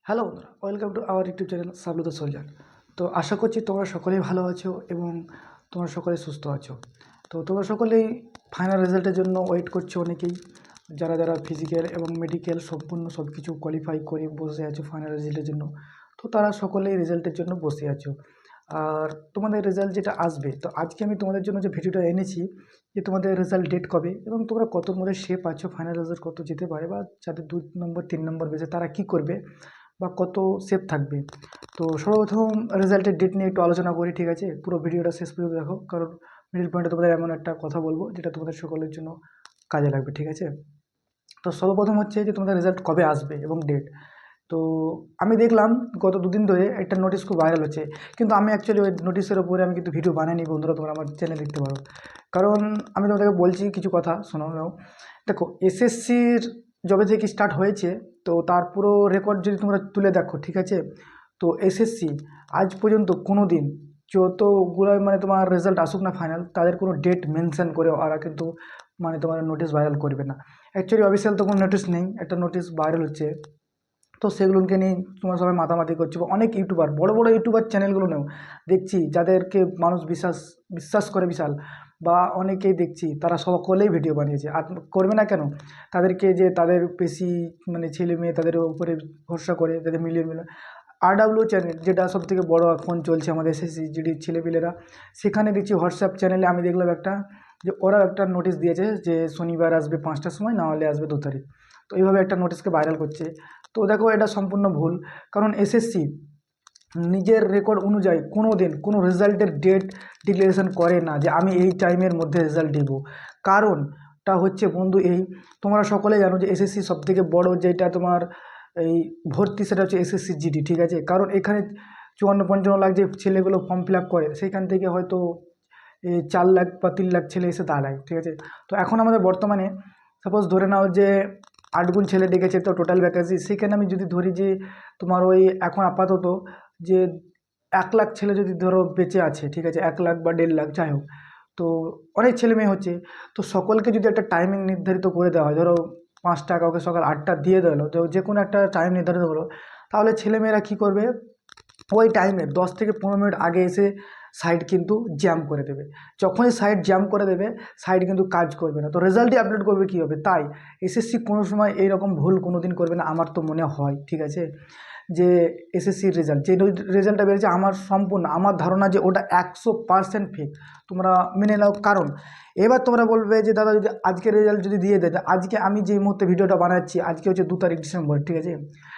Hello বন্ধুরা, welcome to our YouTube channel Sablu the soldier. তো আশা করছি তোমরা সকলেই ভালো আছো এবং তোমরা সকলে সুস্থ আছো। তো তোমরা সকলেই ফাইনাল রেজাল্টের জন্য ওয়েট করছো অনেকেই, যারা যারা ফিজিক্যাল এবং মেডিকেল সম্পূর্ণ সব কিছু কোয়ালিফাই করে বসে আছো ফাইনাল রেজাল্টের জন্য। তো তারা সকলেই রেজাল্টের জন্য বসে আছো। আর তোমাদের রেজাল্ট যেটা আসবে, তো আজকে আমি তোমাদের জন্য যে ভিডিওটা এনেছি যে তোমাদের রেজাল্ট ডেট কবে এবং তোমরা কতর মধ্যে শেপ আছো, ফাইনাল রেজাল্ট কত যেতে পারে, বা যাদের 2 নম্বর 3 নম্বর বেজে তারা কি করবে বা কত সেফ থাকবে। তো সর্বপ্রথম রেজাল্টের ডেট নিয়ে একটু আলোচনা করি, ঠিক আছে? পুরো ভিডিওটা শেষ পর্যন্ত দেখো, কারণ মিডল পয়েন্টে তোমাদের এমন একটা কথা বলবো যেটা তোমাদের সকলের জন্য কাজে লাগবে, ঠিক আছে? তো সর্বপ্রথম হচ্ছে যে তোমাদের রেজাল্ট কবে আসবে এবং ডেট। তো আমি দেখলাম গত 2 দিন ধরে একটা নোটিশ খুব ভাইরাল হচ্ছে, কিন্তু আমি অ্যাকচুয়ালি ওই নোটিশের ওপরে আমি কিন্তু ভিডিও বানাইনি বন্ধুরা, তোমরা আমার চ্যানেল দেখতে পারো। কারণ আমি তোমাদেরকে বলছি কিছু কথা, শোনো নাও। দেখো, এসএসসির যবে থেকে স্টার্ট হয়েছে, তো তার পুরো রেকর্ড যদি তোমরা তুলে দেখো, ঠিক আছে? তো এসএসসি আজ পর্যন্ত কোনো দিন, যতগুলো মানে তোমার রেজাল্ট আসুক না ফাইনাল, তাদের কোনো ডেট মেনশন করে ওরা কিন্তু মানে তোমার নোটিশ ভাইরাল করবে না। অ্যাকচুয়ালি অফিসিয়াল তো কোনো নোটিশ নেই, একটা নোটিশ ভাইরাল হচ্ছে। তো সেগুলোকে নিয়ে তোমরা সবাই মাতামাতি করছো, বা অনেক ইউটিউবার, বড় বড় ইউটিউবার চ্যানেলগুলো নেও দেখছি, যাদেরকে মানুষ বিশ্বাস বিশ্বাস করে বিশাল, বা অনেকেই দেখছি তারা সকলেই ভিডিও বানিয়েছে। আর করবে না কেন? তাদেরকে যে তাদের বেশি মানে ছেলে মেয়ে তাদের উপরে ভরসা করে, তাদের মিলিয়ে মিলে RW চ্যানেল, যেটা সবথেকে বড় এখন চলছে আমাদের এসএসসি জিডি ছেলেপিলেরা, সেখানে দেখছি হোয়াটসঅ্যাপ চ্যানেলে আমি দেখলাম একটা, যে ওরা একটা নোটিশ দিয়েছে যে শনিবার আসবে 5টার সময়, না হলে আসবে 2 তারিখ। তো এইভাবে একটা নোটিশকে ভাইরাল করছে। তো দেখো, এটা সম্পূর্ণ ভুল। কারণ এসএসসি নিজের রেকর্ড অনুযায়ী কোনো দিন কোনো রেজাল্টের ডেট ডিক্লারেশন করে না যে আমি এই টাইমের মধ্যে রেজাল্ট দেব। কারণটা হচ্ছে বন্ধু এই, তোমরা সকলে জানো যে এসএসসি সবথেকে বড় যেটা তোমার এই ভর্তি, সেটা হচ্ছে এসএসসি জিডি, ঠিক আছে? কারণ এখানে 54-55 লাখ যে ছেলেগুলো ফর্ম ফিল আপ করে, সেইখান থেকে হয়তো 4 লাখ বা 3 লাখ ছেলে এসে দাঁড়ায়, ঠিক আছে? তো এখন আমাদের বর্তমানে সাপোজ ধরে নাও যে 8 গুণ ছেলে ডেকেছে, তো টোটাল ভ্যাকেন্সি সেখানে আমি যদি ধরি যে তোমার ওই এখন আপাতত যে 1 লাখ ছেলে যদি ধরো বেঁচে আছে, ঠিক আছে? 1 লাখ বা 1.5 লাখ যাই হোক, তো অনেক ছেলে মেয়ে হচ্ছে। তো সকলকে যদি একটা টাইমিং নির্ধারিত করে দেওয়া হয়, ধরো 5টা, কাউকে সকাল 8টা দিয়ে দিলো, তো যে কোনো একটা টাইম নির্ধারিত হলো, তাহলে ছেলেমেয়েরা কী করবে? ওই টাইমে 10 থেকে 15 মিনিট আগে এসে সাইট কিন্তু জ্যাম করে দেবে। যখনই সাইট জ্যাম করে দেবে, সাইট কিন্তু কাজ করবে না, তো রেজাল্টই আপডেট করবে কী হবে? তাই এসএসসি কোনো সময় এইরকম ভুল কোনো দিন করবে না, আমার তো মনে হয়, ঠিক আছে? যে এসএসসির রেজাল্ট, যে রেজাল্টটা বেরিয়েছে, আমার সম্পূর্ণ আমার ধারণা যে ওটা 100% ফেক। তোমরা মেনে নাও। কারণ এবার তোমরা বলবে যে দাদা, যদি আজকে রেজাল্ট যদি দিয়ে দেয়, আজকে আমি যে মুহূর্তে ভিডিওটা বানাচ্ছি, আজকে হচ্ছে 2 তারিখ ডিসেম্বর, ঠিক আছে?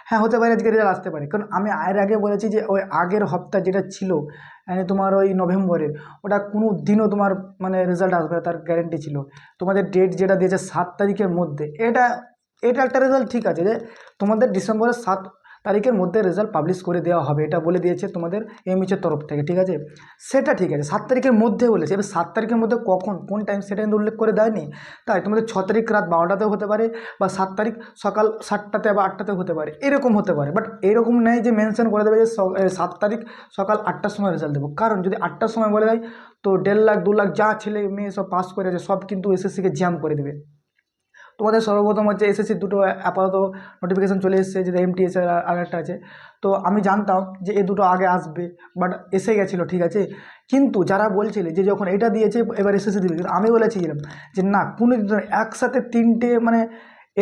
হ্যাঁ, হতে পারে আজকে রেজাল্ট আসতে পারে, কারণ আমি এর আগে বলেছি যে ওই আগের হপ্তাহ যেটা ছিল, মানে তোমার ওই নভেম্বরের, ওটা কোনো দিনও তোমার মানে রেজাল্ট আসবে না, তার গ্যারেন্টি ছিল। তোমাদের ডেট যেটা দিয়েছে 7 তারিখের মধ্যে, এটা এটা একটা রেজাল্ট, ঠিক আছে, যে তোমাদের ডিসেম্বরের 7 তারিখের মধ্যে রেজাল্ট পাবলিশ করে দেওয়া হবে, এটা বলে দিয়েছে তোমাদের এমএইচের তরফ থেকে, ঠিক আছে? সেটা ঠিক আছে, 7 তারিখের মধ্যে বলেছে। এবার 7 তারিখের মধ্যে কখন, কোন টাইম, সেটা কিন্তু উল্লেখ করে দেয়নি। তাই তোমাদের 6 তারিখ রাত 12টাতেও হতে পারে, বা 7 তারিখ সকাল 7টাতে বা 8টাতেও হতে পারে, এরকম হতে পারে। বাট এরকম নেই যে মেনশন করে দেবে যে 7 তারিখ সকাল 8টার সময় রেজাল্ট দেবো। কারণ যদি 8টার সময় বলে দেয়, তো 1.5 লাখ 2 লাখ যা ছেলে মেয়ে সব পাস করে আছে, সব কিন্তু এসএসসিকে জ্যাম করে দেবে। তোমাদের সর্বপ্রথম হচ্ছে এসএসসি দুটো আপাতত নোটিফিকেশান চলে এসেছে, যেটা এমটিএস আর একটা আছে। তো আমি জানতাম যে এই দুটো আগে আসবে, বাট এসে গেছিলো, ঠিক আছে? কিন্তু যারা বলছিলে যে যখন এটা দিয়েছে এবার এসএসসি দিবে, কিন্তু আমি বলেছিলাম যে না, কোনো দিন নয়, একসাথে 3টে মানে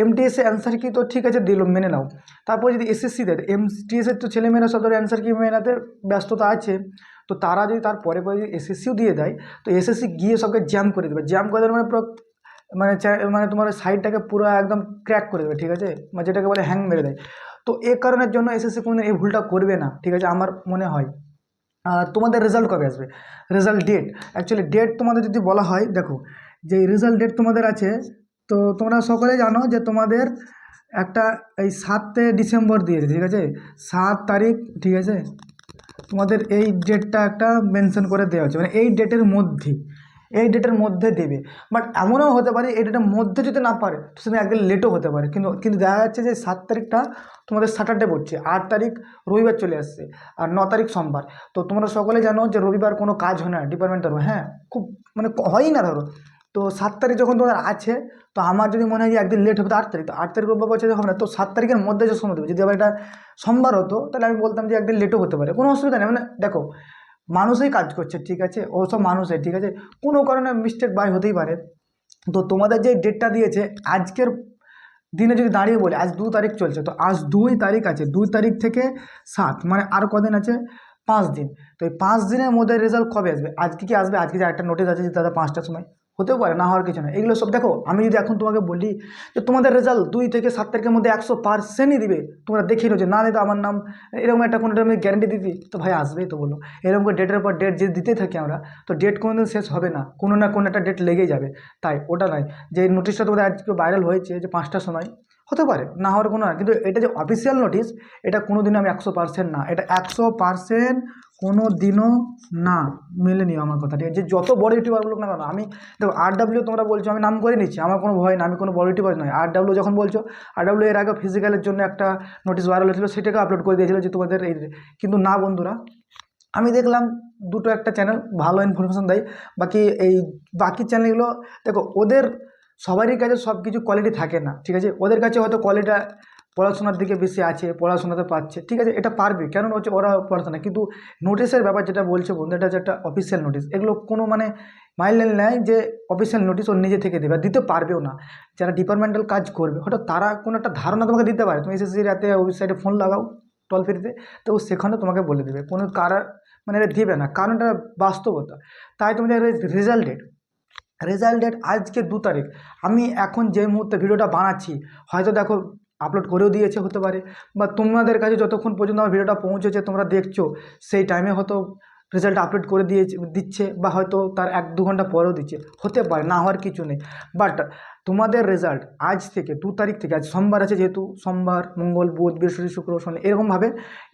এমটিএসের অ্যান্সার কি, তো ঠিক আছে দিল, মেনে নাও। তারপর যদি এসএসসি দেয়, এমটিএসের তো ছেলেমেয়েরা সব ধরে অ্যান্সার কি মেনাতে ব্যস্ততা আছে, তো তারা যদি তার পরে পরে যদি এসএসসিও দিয়ে দেয়, তো এসএসসি গিয়ে সবকে জ্যাম করে দেবে। জ্যাম করে দেবে মানে পুরো মানে মানে তোমার সাইডটাকে পুরো একদম ক্র্যাক করে দেবে, ঠিক আছে? মানে যেটাকে বলে হ্যাং মেরে দেয়। তো এই কারণের জন্য এসএসসি কোনো এই ভুলটা করবে না, ঠিক আছে, আমার মনে হয়। আর তোমাদের রেজাল্ট কবে আসবে? রেজাল্ট ডেট, অ্যাকচুয়ালি ডেট তোমাদের যদি বলা হয়, দেখো যে রেজাল্ট ডেট তোমাদের আছে, তো তোমরা সকলে জানো যে তোমাদের একটা এই 7 ডিসেম্বর দিয়েছে, ঠিক আছে? 7 তারিখ, ঠিক আছে? তোমাদের এই ডেটটা একটা মেনশন করে দেওয়া হচ্ছে, মানে এই ডেটের মধ্যে দেবে। বাট এমনও হতে পারে এই ডেটের মধ্যে যদি না পারে, তো সেটা একদিন লেটও হতে পারে। কিন্তু কিন্তু দেখা যাচ্ছে যে 7 তারিখটা তোমাদের স্যাটারডে পড়ছে, 8 তারিখ রবিবার চলে আসছে, আর 9 তারিখ সোমবার। তো তোমরা সকলে জানো যে রবিবার কোনো কাজ হয় না ডিপার্টমেন্টাল, হ্যাঁ, খুব মানে হয়ই না ধরো। তো 7 তারিখ যখন তোমাদের আছে, তো আমার যদি মনে হয় যে একদিন লেট হবে তো 8 তারিখ, তো 8 তারিখ রোববার বলছে যে হবে না, তো 7 তারিখের মধ্যে যে সময় দেবে। যদি আবার এটা সোমবার হতো তাহলে আমি বলতাম যে একদিন লেটও হতে পারে, কোনো অসুবিধা নেই। মানে দেখো, মানুষই কাজ করছে, ঠিক আছে, ও সব মানুষই, ঠিক আছে, কোনো কারণে মিস্টেক বাই হতেই পারে। তো তোমাদের যে ডেটটা দিয়েছে আজকের দিনে যদি দাঁড়িয়ে বলি, আজ 2 তারিখ চলছে, তো আজ 2 তারিখ আছে, 2 তারিখ থেকে 7, মানে আর কদিন আছে, 5 দিন। তো এই 5 দিনের মধ্যে রেজাল্ট কবে আসবে? আজকে কি আসবে? আজকে যে একটা নোটিশ আছে যে দাদা 5টার সময়, হতেও পারে, না হওয়ার কিছু না। এগুলো সব দেখো, আমি যদি এখন তোমাকে বলি যে তোমাদের রেজাল্ট 2 থেকে 7 তারিখের মধ্যে 100%ই দিবে, তোমরা দেখিয়ে যে না দিতে আমার নাম, এরকম একটা কোনো আমি গ্যারেন্টি দিতি, তো ভাই আসবেই তো বলো। এরকম করে ডেটের পর ডেট যে দিতে থাকি আমরা, তো ডেট কোনোদিন শেষ হবে না, কোনো না কোনো একটা ডেট লেগেই যাবে। তাই ওটা নয় যে নোটিশটা তোমাদের আজকে ভাইরাল হয়েছে যে 5টার সময়, হতে পারে, না হওয়ার কোনো না, কিন্তু এটা যে অফিসিয়াল নোটিশ, এটা কোনো দিনও আমি 100% না, এটা 100% কোনো দিনও না, মেনে নিও আমার কথা, ঠিক আছে। যে যত বড় ইউটিউবার বলুক না কেন, আমি দেখো RW তোমরা বলছো, আমি নাম করে নিচ্ছি, আমার কোনো ভয় না, আমি কোনো বড় ইউটিউবার নয়। RW যখন বলছো, RW এর আগে ফিজিক্যালের জন্য একটা নোটিশ ভাইরাল হয়েছিল, সেটাকে আপলোড করে দিয়েছিল যে তোমাদের এই, কিন্তু না বন্ধুরা, আমি দেখলাম দুটো একটা চ্যানেল ভালো ইনফরমেশন দেয়, বাকি এই বাকি চ্যানেলগুলো দেখো, ওদের সবারই কাছে সব কিছু কোয়ালিটি থাকে না, ঠিক আছে, ওদের কাছে হয়তো কোয়ালিটিটা পড়াশোনার দিকে বেশি আছে, পড়াশোনাতে পাচ্ছে, ঠিক আছে, এটা পারবে, কেন হচ্ছে ওরা পড়াশোনা, কিন্তু নোটিশের ব্যাপার যেটা বলছে বন্ধু, এটা হচ্ছে একটা অফিসিয়াল নোটিশ, এগুলো কোনো মানে মাইলেন নেয় যে অফিসিয়াল নোটিশ ওর নিজে থেকে দেবে, আর দিতে পারবেও না। যারা ডিপার্টমেন্টাল কাজ করবে হয়তো তারা কোনো একটা ধারণা তোমাকে দিতে পারে, তুমি এসএসসি রাতে ওয়েবসাইটে ফোন লাগাও টোল ফ্রিতে, তো সেখানে তোমাকে বলে দেবে, কোনো কারা মানে এটা দিবে না, কারণ এটা বাস্তবতা। তাই তুমি রেজাল্ট ডেট আজকে 2 তারিখ, আমি এখন যে মুহূর্তে ভিডিওটা বানাচ্ছি, হয়তো দেখো আপলোড করেও দিয়েছে হতে পারে, বা তোমাদের কাছে যতক্ষণ পর্যন্ত আমার ভিডিওটা পৌঁছেছে তোমরা দেখছো, সেই টাইমে হয়তো রেজাল্ট আপলোড করে দিচ্ছে, বা হয়তো তার 1-2 ঘন্টা পরেও দিচ্ছে, হতে পারে, না হওয়ার কিছু নেই। বাট তোমাদের রেজাল্ট আজ থেকে 2 তারিখ থেকে, আজ সোমবার আছে যেহেতু, সোমবার, মঙ্গল, বুধ, বৃহস্পতি, শুক্র, শনি, এরকমভাবে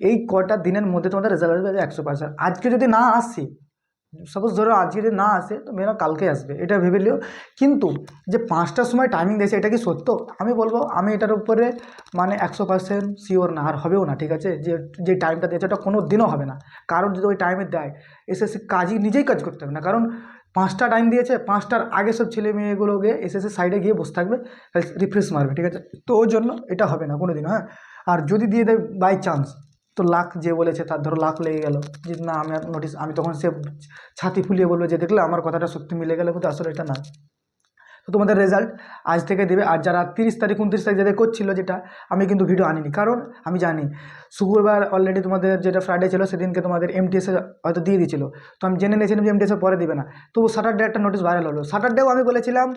এই কটা দিনের মধ্যে তোমাদের রেজাল্ট আসবে 100%। আজকে যদি না আসে, সাপোজ ধরো আজকে যদি না আসে, তো মেয়েরা কালকে আসবে, এটা ভেবে লিও। কিন্তু যে 5টার সময় টাইমিং দিয়েছে, এটা কি সত্য? আমি বলবো আমি এটার উপরে মানে 100% শিওর না, আর হবেও না, ঠিক আছে, যে টাইমটা দিয়েছে ওটা কোনো দিনও হবে না। কারণ যদি ওই টাইমে দেয়, এসএসসি কাজই নিজেই কাজ করতে হবে না, কারণ 5টা টাইম দিয়েছে, 5টার আগে সব ছেলে মেয়েগুলো গিয়ে এসএসসি সাইডে গিয়ে বসে থাকবে, রিফ্রেশ মারবে, ঠিক আছে, তো ওই জন্য এটা হবে না কোনো দিন, হ্যাঁ। আর যদি দিয়ে দেয় বাই চান্স, তো লাখ যে বলেছে তার ধরো লাখ লেগে গেল, যে না আমি নোটিস, আমি তখন সে ছাতি ফুলিয়ে বলবো যে দেখলে আমার কথাটা সত্যি মিলে গেল, কিন্তু আসলে এটা না। তো তোমাদের রেজাল্ট আজ থেকে দেবে। আর যারা 30 তারিখ 29 তারিখ যাদের করছিল, যেটা আমি কিন্তু ভিডিও আনিনি, কারণ আমি জানি শুক্রবার অলরেডি তোমাদের যেটা ফ্রাইডে ছিল, সেদিনকে তোমাদের এমটিএসে হয়তো দিয়ে দিয়েছিল, তো আমি জেনে নিয়েছিলাম যে এমটিএসে পরে দিবে না। তো স্যাটারডে একটা নোটিশ ভাইরাল হলো, স্যাটারডেও আমি বলেছিলাম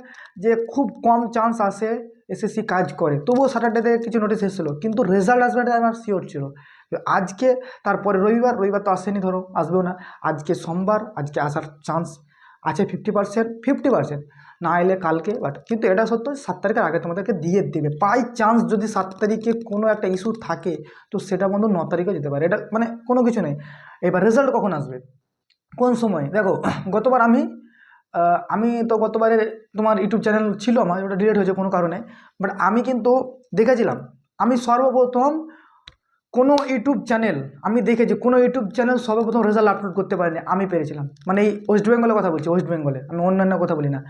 যে খুব কম চান্স আসে এসএসসি কাজ করে, তবুও স্যাটারডেতে কিছু নোটিশ এসেছিলো, কিন্তু রেজাল্ট আসবে এটা আমার শিওর ছিল। তো আজকে, তারপরে রবিবার তো আসেনি, ধরো আসবেও না, আজকে সোমবার, আজকে আসার চান্স আছে 50%, না এলে কালকে, বাট কিন্তু এটা সত্য 7 তারিখের আগে তোমাদেরকে দিয়ে দেবে। বাই চান্স যদি 7 তারিখে কোনো একটা ইস্যু থাকে, তো সেটা বন্ধু 9 তারিখে যেতে পারে, এটা মানে কোনো কিছু নেই। এবার রেজাল্ট কখন আসবে, কোন সময়, দেখো গতবার আমি তো গতবারে তোমার ইউটিউব চ্যানেল ছিল আমার, ওটা ডিলিট হয়েছে কোনো কারণে, বাট আমি কিন্তু দেখেছিলাম, আমি সর্বপ্রথম কোনো ইউটিউব চ্যানেল, আমি দেখেছি কোনো ইউটিউব চ্যানেল সর্বপ্রথম রেজাল্ট আপলোড করতে পারেনি, আমি পেরেছিলাম, মানে এই ওয়েস্ট বেঙ্গলের কথা বলছি, ওয়েস্ট বেঙ্গলে, আমি অন্যান্য কথা বলি না।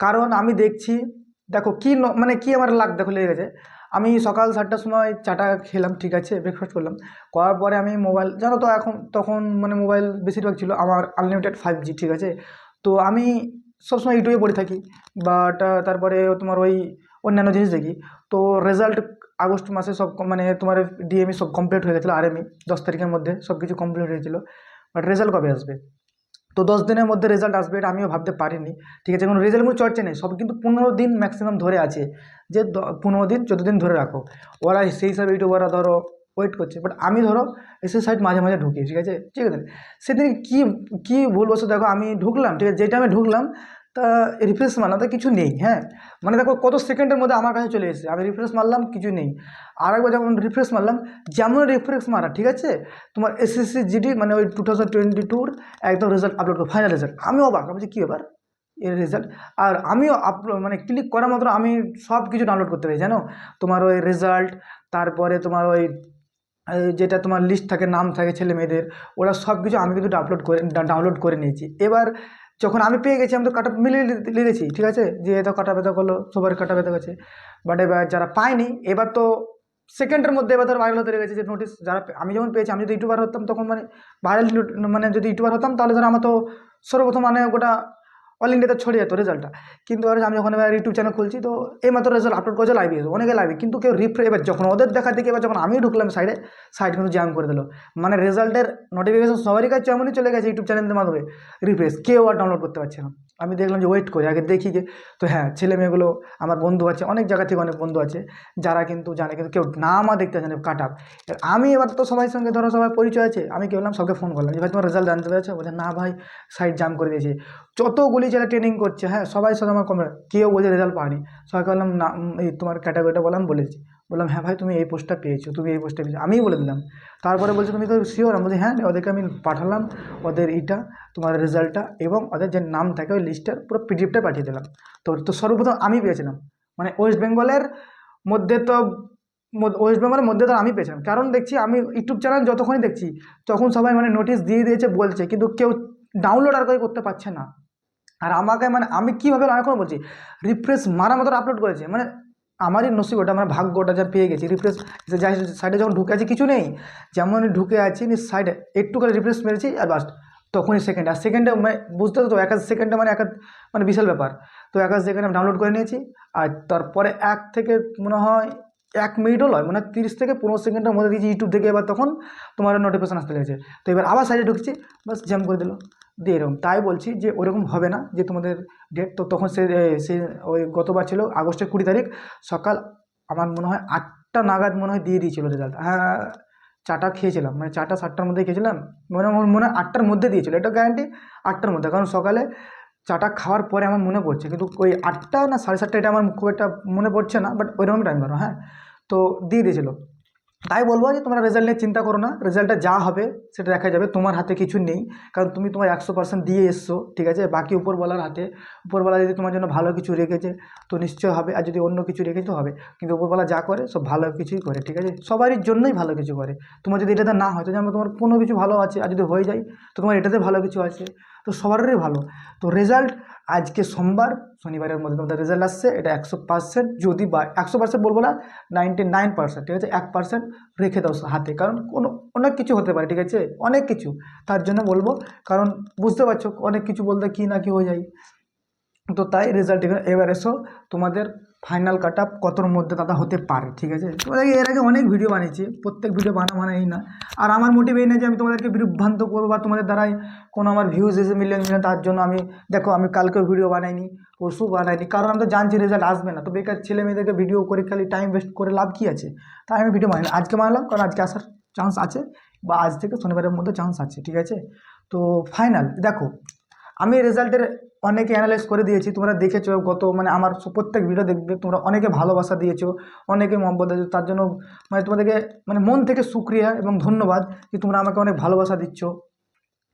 কারণ আমি দেখছি, দেখো কি মানে কি আমার লাক দেখো লেগে গেছে। আমি সকাল 7টার সময় চাটা খেলাম, ঠিক আছে, ব্রেকফাস্ট করলাম, করার পরে আমি মোবাইল, জানো তো এখন তখন মানে মোবাইল বেশিরভাগ ছিল আমার আনলিমিটেড 5G, ঠিক আছে, তো আমি সবসময় ইউটিউবে পড়ে থাকি, বাট তারপরে তোমার ওই অন্যান্য জিনিস দেখি। তো রেজাল্ট আগস্ট মাসে সব মানে তোমার ডিএমই সব কমপ্লিট হয়ে গেছিলো, আরএমই 10 তারিখের মধ্যে সব কিছু কমপ্লিট হয়েছিল, বাট রেজাল্ট কবে আসবে? তো 10 দিনের মধ্যে রেজাল্ট আসবে, এটা আমিও ভাবতে পারিনি, ঠিক আছে, কোনো রেজাল্ট কোনো চর্চা নেই, সব কিন্তু 15 দিন ম্যাক্সিমাম ধরে আছে, যে 15 দিন 14 দিন ধরে রাখো, ওরা সেই হিসাবে ইউটিউবাররা ধরো ওয়েট করছে, বাট আমি ধরো এসে সাইড মাঝে মাঝে ঢুকি, ঠিক আছে, সেদিন কি কি ভুল বসে দেখো, আমি ঢুকলাম, ঠিক আছে, যেটা আমি ঢুকলাম, তা রিফ্রেশ মারলাম, কিছু নেই, হ্যাঁ, মানে দেখো কত সেকেন্ডের মধ্যে আমার কাছে চলে এসেছে, আমি রিফ্রেশ মারলাম, কিছু নেই। আর একবার যখন রিফ্রেশ মারলাম, যেমন রিফ্রেশ মারা, ঠিক আছে, তোমার এসএসসি জিডি মানে ওই 2022 একদম রেজাল্ট আপলোড করো, ফাইনাল রেজাল্ট, আমি অবাক, আমি বলছি কী ব্যাপার এর রেজাল্ট। আর আমিও আপলোড মানে ক্লিক করা মাত্র আমি সব কিছু ডাউনলোড করতে পারি, জানো, তোমার ওই রেজাল্ট, তারপরে তোমার ওই যেটা তোমার লিস্ট থাকে, নাম থাকে ছেলে মেয়েদের, ওরা সব কিছু আমি কিন্তু ডাউনলোড করে নিয়েছি। এবার যখন আমি পেয়ে গেছি আমি তো কাটা মিলিয়ে লিখেছি, ঠিক আছে, যে এত কাটা ব্যথা করলো, সবার কাটা ব্যথা গেছে। বাট এবার যারা পায়নি এবার তো সেকেন্ডের মধ্যে এবার ধর ভাইরাল হতে গেছে যে নোটিস যারা আমি যখন পেয়েছি, আমি যদি ইউটিউবার হতাম তখন মানে ভাইরাল, মানে যদি ইউটিউবার হতাম তাহলে ধর আমার তো সর্বপ্রথম মানে গোটা অল ইন্ডিয়াতে ছড়িয়ে যেত রেজাল্টটা। কিন্তু আর আমি যখন এবার ইউটিউব চ্যানেল খুলছি তো এই মাত্র রেজাল্ট আপলোড করেছে, লাইভে অনেকে লাইভে, কিন্তু কেউ রিফ্রেশ, এবার যখন ওদের দেখা দেখি এবার যখন আমি ঢুকলাম সাইড কিন্তু জ্যাম করে দিল, মানে রেজাল্টের নোটিফিকেশন সবারই কাছে এমনই চলে গেছে ইউটিউব চ্যানেলের মাধ্যমে, রিফ্রেশ কেউ আর ডাউনলোড করতে পারছে না। আমি দেখলাম যে ওয়েট করি আগে দেখি যে, তো হ্যাঁ ছেলে মেয়েগুলো আমার বন্ধু আছে অনেক জায়গা থেকে, অনেক বন্ধু আছে যারা কিন্তু জানে, কিন্তু কেউ নামা দেখতে জানে কাট আপ। আমি এবার তো সবাই সঙ্গে ধরো সবার পরিচয় আছে, আমি কি বললাম সবকে ফোন করলাম যে ভাই তোমার রেজাল্ট জানতে পেরেছো? বলছে না ভাই সাইড জাম করে দিয়েছে। যতগুলি যারা ট্রেনিং করছে, হ্যাঁ সবাই সাথে আমার কমে, কেউ বলছে রেজাল্ট পায়নি। সবাইকে বললাম না, এই তোমার ক্যাটাগরিটা বললাম হ্যাঁ ভাই তুমি এই পোস্টটা পেয়েছো, তুমি এই পোস্টটা পেয়েছো, আমিই বলে দিলাম। তারপরে বলছে তুমি তো শিওর? আমি বলছি হ্যাঁ, ওদেরকে আমি পাঠালাম ওদের তোমার রেজাল্টটা, এবং ওদের যে নাম থাকে ওই লিস্টের পুরো পিডিএফটা পাঠিয়ে দিলাম। তো সর্বপ্রথম আমি পেয়েছিলাম, মানে ওয়েস্ট বেঙ্গলের মধ্যে তো, ওয়েস্ট বেঙ্গলের মধ্যে তো আমি পেয়েছিলাম, কারণ দেখছি আমি ইউটিউব চ্যানেল যতক্ষণই দেখছি তখন সবাই মানে নোটিশ দিয়ে দিয়েছে বলছে, কিন্তু কেউ ডাউনলোড আর করতে পারছে না। আর আমাকে মানে আমি কীভাবে এখন বলছি, রিফ্রেশ মারা মতো আপলোড করেছে, মানে আমারই নসিব ওটা, মানে ভাগ্যটা যা পেয়ে গেছি। রিফ্রেশ যাই সাইডে যখন ঢুকে আছি কিছু নেই, যেমন ঢুকে আছি সাইডে একটু করে রিফ্রেশ মেরেছি আর বাস, তখনই সেকেন্ডে মানে বুঝতে তো এক সেকেন্ডে মানে মানে বিশাল ব্যাপার। তো এক সেকেন্ডে আমি ডাউনলোড করে নিয়েছি, আর তারপরে এক থেকে মনে হয় 1 মিনিটও নয়, মানে 30 থেকে 15 সেকেন্ডের মধ্যে দিয়েছি ইউটিউব থেকে, এবার তখন তোমার নোটিফিকেশন আসতে লেগেছে। তো এবার আবার সাইডে ঢুকছি, বাস জ্যাম করে দিল দিয়ে এরকম। তাই বলছি যে ওরকম হবে না যে তোমাদের ডেট, তো তখন সে ওই গতবার ছিল আগস্টের 20 তারিখ সকাল, আমার মনে হয় 8টা নাগাদ মনে হয় দিয়ে দিয়েছিল রেজাল্ট। হ্যাঁ চাটা খেয়েছিলাম, মানে 4টা 7টার মধ্যে খেয়েছিলাম, মনে হয় 8টার মধ্যে দিয়েছিল, এটা গ্যারান্টি 8টার মধ্যে, কারণ সকালে চাটা খাওয়ার পরে আমার মনে পড়ছে, কিন্তু ওই 8টা না 7:30 এটা আমার খুব একটা মনে পড়ছে না, বাট ওইরকম টাইম ধরো, হ্যাঁ তো দিয়ে দিয়েছিল। তাই বলবো যে তোমরা রেজাল্ট নিয়ে চিন্তা করো না, রেজাল্টটা যা হবে সেটা দেখা যাবে, তোমার হাতে কিছু নেই, কারণ তুমি তোমার 100% দিয়ে এসছো, ঠিক আছে, বাকি উপরওয়ালার হাতে। উপরওয়ালা যদি তোমার জন্য ভালো কিছু রেখেছে তো নিশ্চয় হবে, আর যদি অন্য কিছু রেখেছে তো হবে, কিন্তু উপরওয়ালা যা করে সব ভালো কিছুই করে, ঠিক আছে, সবারই জন্যই ভালো কিছু করে। তোমার যদি এটাতে না হয় তো যেমন তোমার কোনো কিছু ভালো আছে, আর যদি হয়ে যায় তো তোমার এটাতে ভালো কিছু আছে, তো সবারই ভালো। তো রেজাল্ট আজকে সোমবার, শনিবারের মধ্যে তোমাদের রেজাল্ট আসছে, এটা 100%, যদি বা 100% বলবো না, 99%, ঠিক আছে, 1% রেখে দাও হাতে, কারণ অনেক কিছু হতে পারে, ঠিক আছে, অনেক কিছু। তার জন্য বলবো, কারণ বুঝতে পারছো অনেক কিছু বলতে কি না কি হয়ে যায়। তো তাই রেজাল্ট এবার এসো, তোমাদের ফাইনাল কাট আপ কতর মধ্যে দাদা হতে পারে, ঠিক আছে। তোমাদেরকে এর আগে অনেক ভিডিও বানিয়েছি, প্রত্যেক ভিডিও বানা এই না, আর আমার মোটিভ এই না যে আমি তোমাদেরকে বিভ্রান্ত করবো বা তোমাদের দ্বারাই কোনো আমার ভিউজ এসে মিলিয়ন, তার জন্য আমি দেখো আমি কালকেও ভিডিও বানাইনি, পরশু বানাইনি, কারণ আমি তো জানছি রেজাল্ট আসবে না, তো বেকার ছেলে মেয়েদেরকে ভিডিও করে খালি টাইম ওয়েস্ট করে লাভ কী আছে। তাই আমি ভিডিও বানাই, আজকে বানালাম কারণ আজকে আসার চান্স আছে, বা আজ থেকে শনিবারের মধ্যে চান্স আছে, ঠিক আছে। তো ফাইনাল দেখো, আমি রেজাল্টের অনেকে অ্যানালাইজ করে দিয়েছি, তোমরা দেখেছো গত, মানে আমার প্রত্যেক ভিডিও দেখবে তোমরা, অনেকে ভালোবাসা দিয়েছো, অনেকে মহব্বত দিয়েছো, তার জন্য মানে তোমাদেরকে মানে মন থেকে শুক্রিয়া এবং ধন্যবাদ যে তোমরা আমাকে অনেক ভালোবাসা দিচ্ছ,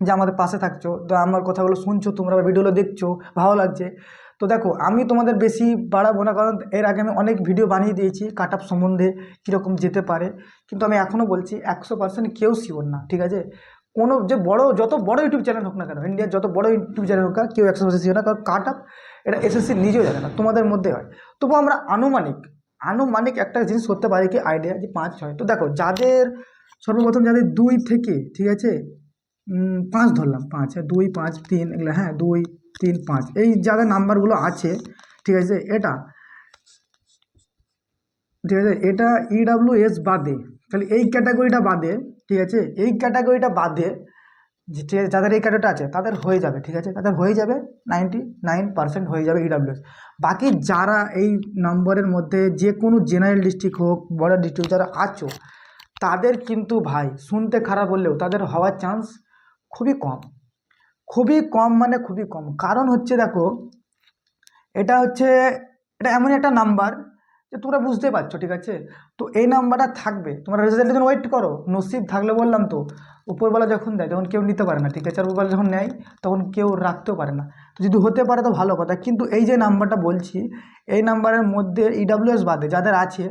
যে আমাদের পাশে থাকছো, তো আমার কথাগুলো শুনছো তোমরা, ভিডিওগুলো দেখছো, ভালো লাগছে। তো দেখো আমি তোমাদের বেশি বাড়াবো না, কারণ এর আগে আমি অনেক ভিডিও বানিয়ে দিয়েছি কাট আপ সম্বন্ধে, কীরকম যেতে পারে, কিন্তু আমি এখনও বলছি 100% কেউ শিওর না, ঠিক আছে। কোনো যে বড়, যত বড় ইউটিউব চ্যানেল হোক না কেন, ইন্ডিয়ার যত বড় ইউটিউব চ্যানেল হোক না, কেউ 100% শিওর না, কারণ কাট আপ এটা এসএসসি নিজেও জানে না, তোমাদের মধ্যে হয়। তবু আমরা আনুমানিক একটা জিনিস করতে পারি, কি আইডিয়া, যে 5-6। তো দেখো যাদের সর্বপ্রথম যাদের 2 থেকে, ঠিক আছে, 5 ধরলাম, 5, 2, 5, 3 এগুলো, হ্যাঁ 2, 3, 5 এই যাদের নাম্বারগুলো আছে, ঠিক আছে, ঠিক আছে, এটা ইডাব্লিউএস বাদে, খালি এই ক্যাটাগরিটা বাদে, ঠিক আছে, এই ক্যাটাগরিটা বাদে যে যাদের এই ক্যাটাগরিটা আছে তাদের হয়ে যাবে, ঠিক আছে, তাদের হয়ে যাবে 99% হয়ে যাবে ইডাব্লিউএস। বাকি যারা এই নম্বরের মধ্যে যে কোনো জেনারেল ডিস্ট্রিক্ট হোক, বর্ডার ডিস্ট্রিক্ট যারা আছো, তাদের কিন্তু ভাই শুনতে খারাপ বললেও তাদের হওয়ার চান্স খুবই কম, খুবই কম, মানে খুবই কম। কারণ হচ্ছে দেখো, এটা এমন একটা নাম্বার যে তোমরা বুঝতে পারছো, ঠিক আছে। তো এই নাম্বারটা থাকবে, তোমরা রেজাল্টের জন্য ওয়েট করো, নসিব থাকলে বললাম তো, উপরবেলা যখন দেয় তখন কেউ নিতে পারে না, ঠিক আছে, আর উপরবেলা যখন নেয় তখন কেউ রাখতেও পারে না। তো যদি হতে পারে তো ভালো কথা, কিন্তু এই যে নাম্বারটা বলছি, এই নাম্বারের মধ্যে ইডাব্লিউএস বাদে যাদের আছে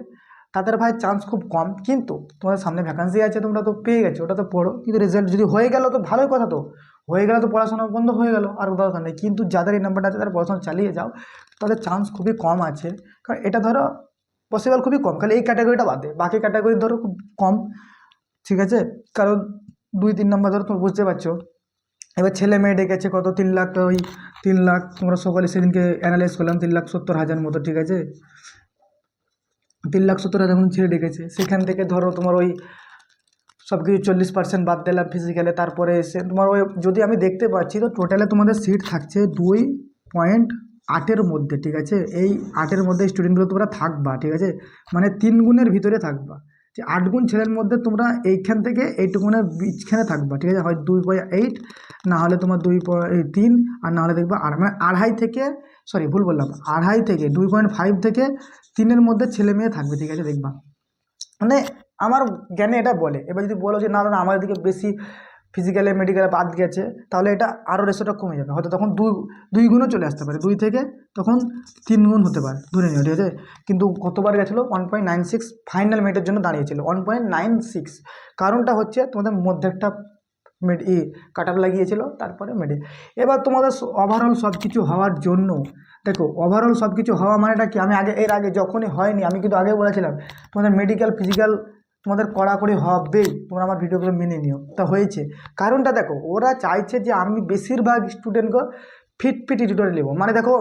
তাদের ভাই চান্স খুব কম। কিন্তু তোমাদের সামনে ভ্যাকান্সি আছে, তোমরা তো পেয়ে গেছো, ওটা তো পড়ো, কিন্তু রেজাল্ট যদি হয়ে গেল তো ভালোই কথা, তো হয়ে গেলে তো পড়াশোনা বন্ধ হয়ে গেল, আর দরকার নেই। কিন্তু যাদের এই নাম্বারটা আছে তারা পড়াশোনা চালিয়ে যাও, তাদের চান্স খুবই কম আছে। কারণ এটা ধরো পসিবল খুবই কম, খালি এই ক্যাটাগরিটা বাদে বাকি ক্যাটাগরি ধরো খুব কম, ঠিক আছে। কারণ 2-3 নাম্বার ধরো তুমি বুঝতে পারছো। এবার ছেলে মেয়ে ডেকেছে কত 3 লাখ, ওই 3 লাখ তোমরা সকলে সেদিনকে অ্যানালাইজ করলাম 3,70,000 মতো, ঠিক আছে। 3,70,000 ছেলে ডেকেছে, সেখান থেকে ধরো তোমার ওই সব কিছু 40% বাদ দিলাম ফিজিক্যালে, তারপরে এসে তোমার ওই যদি আমি দেখতে পাচ্ছি তো টোটালে তোমাদের সিট থাকছে 2.8-এর মধ্যে, ঠিক আছে। এই 8-এর মধ্যে স্টুডেন্টগুলো তোমরা থাকবা, ঠিক আছে, মানে 3 গুণের ভিতরে থাকবা, যে 8 গুণ ছেলের মধ্যে তোমরা এইখান থেকে 8 গুণের বিচখানে থাকবা, ঠিক আছে। হয় 2.8, না হলে তোমার 2.3, আর না হলে দেখবা মানে আড়াই থেকে, সরি ভুল বললাম, আড়াই থেকে 2.5 থেকে 3-এর মধ্যে ছেলে মেয়ে থাকবে, ঠিক আছে, দেখবা। মানে আমার জ্ঞানে এটা বলে। এবার যদি বলো যে না না আমাদের দিকে বেশি ফিজিক্যালে মেডিকেলে বাদ গেছে, তাহলে এটা আরও রেশোটা কমে যাবে, হয়তো তখন দুই গুণও চলে আসতে পারে, 2 থেকে তখন 3 গুণ হতে পারে, ধরে নিও, ঠিক আছে। কিন্তু কতবার গেছিলো 1.96, ফাইনাল মেরিটের জন্য দাঁড়িয়েছিল 1.96। কারণটা হচ্ছে তোমাদের মধ্যে একটা কাটার লাগিয়েছিল, তারপরে মেডে। এবার তোমাদের ওভারঅল সব কিছু হওয়ার জন্য, দেখো ওভারঅল সব কিছু হওয়া মানেটা কি, আমি এর আগে যখনই হয়নি আমি কিন্তু আগে বলেছিলাম তোমাদের মেডিকেল ফিজিক্যাল তোমাদের কড়াকড়ি হবেই, তোমরা আমার ভিডিওগুলো মেনে নিও। তা হয়েছে, কারণটা দেখো ওরা চাইছে যে আমি বেশিরভাগ স্টুডেন্টকে ফিট এডিটরে নেবো। মানে দেখো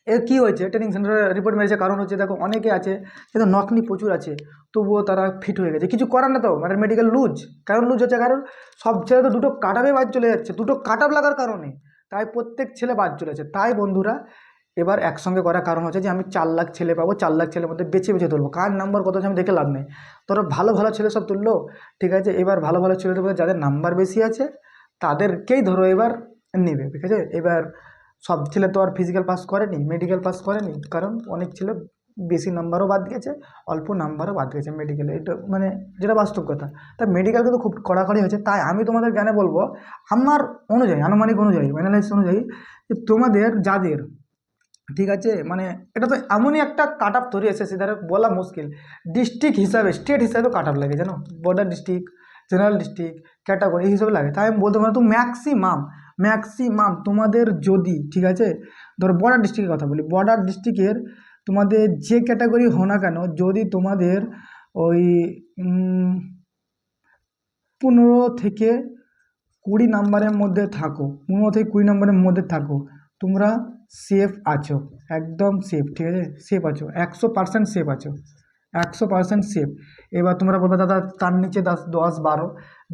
এর কী হয়েছে, ট্রেনিং সেন্টারে রিপোর্ট মেরেছে, কারণ হচ্ছে দেখো অনেকে আছে কিন্তু নকনি প্রচুর আছে, তবুও তারা ফিট হয়ে গেছে, কিছু করার না। তো মানে মেডিকেল লুজ, কারণ লুজ হচ্ছে কারণ সব ছেলে তো 2টো কাট আপে বাদ চলে যাচ্ছে, 2টো কাট আপ লাগার কারণে, তাই প্রত্যেক ছেলে বাদ চলেছে। তাই বন্ধুরা এবার একসঙ্গে করার কারণ হচ্ছে যে আমি 4 লাখ ছেলে পাবো, 4 লাখ ছেলের মধ্যে বেছে বেছে তুলবো, কার নাম্বার কত আছে আমি দেখে লাভ নেই। ধরো ভালো ভালো ছেলে সব তুললো, ঠিক আছে। এবার ভালো ভালো ছেলেদের মধ্যে যাদের নাম্বার বেশি আছে তাদেরকেই ধরো এবার নেবে, ঠিক আছে। এবার সব ছেলে তো আর ফিজিক্যাল পাস করেনি, মেডিকেল পাস করেনি, কারণ অনেক ছেলে বেশি নাম্বারও বাদ গেছে, অল্প নাম্বারও বাদ গেছে মেডিকেলে, এটা মানে যেটা বাস্তব কথা। তাই মেডিকেল কিন্তু খুব কড়াকড়ি হয়েছে। তাই আমি তোমাদের জ্ঞানে বলবো, আমার অনুযায়ী, আনুমানিক অনুযায়ী, অ্যানালাইসিস অনুযায়ী, যে তোমাদের যাদের, ঠিক আছে, মানে এটা তো এমনই একটা কাট আপ তৈরি হয়েছে সেটা বলা মুশকিল। ডিস্ট্রিক্ট হিসাবে, স্টেট হিসাবে কাট আপ লাগে, জানো, border district, general district, category এই হিসাবে লাগে। তাই আমি বলতে পারি তো ম্যাক্সিমাম তোমাদের যদি, ঠিক আছে, ধরো বর্ডার ডিস্ট্রিক্টের কথা বলি, বর্ডার ডিস্ট্রিক্টের তোমাদের যে ক্যাটাগরি হো না কেন, যদি তোমাদের ওই 15 থেকে 20 নাম্বারের মধ্যে থাকো, 15 থেকে 20 নাম্বারের মধ্যে থাকো, তোমরা সেফ আছো, একদম সেফ, ঠিক আছে, সেফ আছো, 100% সেফ আছো, 100% সেফ। এবার তোমরা বলবে দাদা তার নিচে 10-12,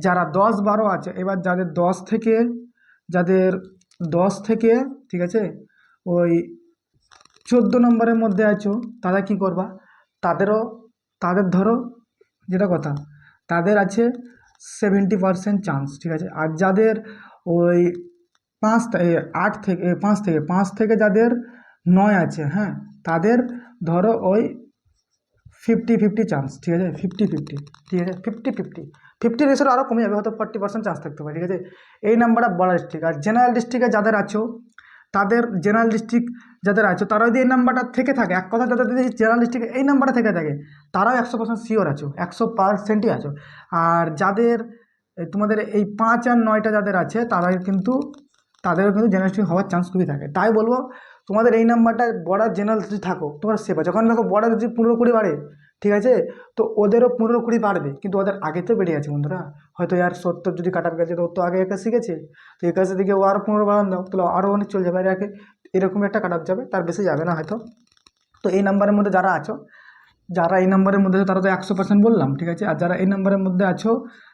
যারা 10-12 আছে, এবার যাদের 10 থেকে, ঠিক আছে, ওই 14 নম্বরের মধ্যে আছো, তারা কি করবা, তাদের ধরো যেটা কথা, তাদের আছে 70% চান্স, ঠিক আছে। আর যাদের ওই 5 থেকে যাদের 9 আছে, হ্যাঁ, তাদের ধরো ওই 50-50 চান্স, ঠিক আছে, 50-50, ঠিক আছে, 50-50 রেসের আরও কমে যাবে, হয়তো 40% চান্স থাকতে পারে, ঠিক আছে। এই নাম্বারটা বর্ডার ডিস্ট্রিক্ট। আর জেনারেল ডিস্ট্রিক্টে যাদের আছো, তাদের জেনারেল ডিস্ট্রিক্ট যাদের আছো, তারা যদি এই নাম্বারটা থেকে থাকে, এক কথা যাদের যদি জেনারেল ডিস্ট্রিক্টে এই নাম্বারটা থেকে থাকে, তারাও 100% শিওর আছো, 100%ই আছো। আর যাদের তোমাদের এই 5 আর 9টা যাদের আছে, তাদেরও কিন্তু জেনারেল ডিস্ট্রিক্ট হওয়ার চান্স খুবই থাকে। তাই বলবো তোমাদের এই নাম্বারটা বর্ডার জেনারেল যদি থাকো তোমরা সেফ আছো। কারণ দেখো বর্ডার যদি 15-20 বাড়ে, ঠিক আছে, তো ওদেরও 15-20 বাড়বে, কিন্তু ওদের আগে তো বেড়ে আছে বন্ধুরা। হয়তো আর 70 যদি কাট আপ গেছে, তো ওর তো আগে 81 গেছে, তো 81 দিকে ও আরও 15 বাড়ান দাও, তাহলে আরও অনেক চলে যাবে, আর এরকম একটা কাট আপ যাবে, তার বেশি যাবে না হয়তো। তো এই নাম্বারের মধ্যে যারা এই নাম্বারের মধ্যে তারা তো 100% বললাম, ঠিক আছে। আর যারা এই নাম্বারের মধ্যে আছো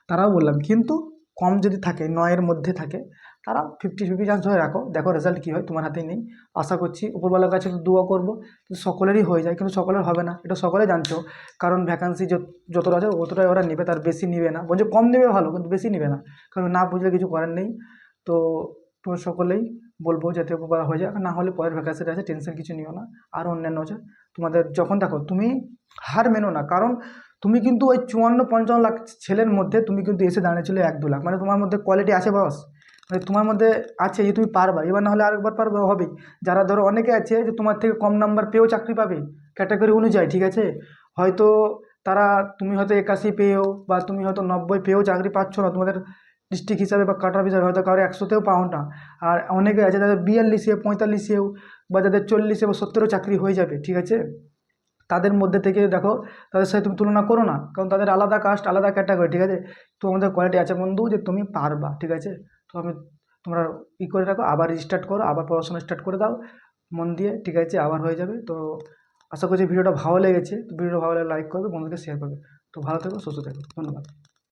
তারাও বললাম, কিন্তু কম যদি থাকে, 9-এর মধ্যে থাকে, তারা 50-50 চান্স ধরে রাখো, দেখো রেজাল্ট কী হয়, তোমার হাতেই নেই। আশা করছি উপরওয়ালার কাছে দোয়া করবো সকলেরই হয়ে যায়, কিন্তু সকলের হবে না, এটা সকলে জানছো। কারণ ভ্যাকান্সি যতটা আছে অতটাই ওরা নেবে, তার বেশি নেবে না, বলছে কম নেবে ভালো, কিন্তু বেশি নেবে না, কারণ না বুঝলে কিছু করার নেই। তো তোমার সকলেই বলবো যাতে উপরওয়ালা হয়ে যায়, না হলে পরের ভ্যাকান্সিটা আছে, টেনশন কিছু নিও না। আর অন্যান্য আছে তোমাদের, যখন দেখো তুমি হার মেনো না, কারণ তুমি কিন্তু ওই 54-55 লাখ ছেলের মধ্যে তুমি কিন্তু এসে দাঁড়িয়েছিল 1-2 লাখ, মানে তোমার মধ্যে কোয়ালিটি আছে বস, মানে তোমার মধ্যে আছে যে তুমি পারবা, এবার না হলে আরেকবার পারবে হবেই। যারা ধরো অনেকে আছে যে তোমার থেকে কম নাম্বার পেয়েও চাকরি পাবে ক্যাটাগরি অনুযায়ী, ঠিক আছে, হয়তো তুমি হয়তো 81 পেয়েও, বা তুমি হয়তো 90 পেয়েও চাকরি পাচ্ছ না, তোমাদের ডিস্ট্রিক্ট হিসাবে বা কাটার হিসাবে হয়তো কারো 100-তেও পাও না, আর অনেকে আছে যাদের 42-এ 45-এও বা যাদের 40-এ বা 70-এও চাকরি হয়ে যাবে, ঠিক আছে। তাদের মধ্যে থেকে দেখো, তাদের সাথে তুমি তুলনা করো না, কারণ তাদের আলাদা কাস্ট, আলাদা ক্যাটাগরি, ঠিক আছে। তো আমাদের কোয়ালিটি আছে বন্ধু, যে তুমি পারবা, ঠিক আছে। তো তোমরা করে রাখো, আবার রিস্টার্ট করো, আবার পড়াশোনা স্টার্ট করে দাও মন দিয়ে, ঠিক আছে, আবার হয়ে যাবে। তো আশা করছি ভিডিওটা ভালো লেগেছে। তো ভিডিওটা ভালো লাগলে লাইক করবে, বন্ধুদের শেয়ার করবে। তো ভালো থেকো, সুস্থ থেকো, ধন্যবাদ।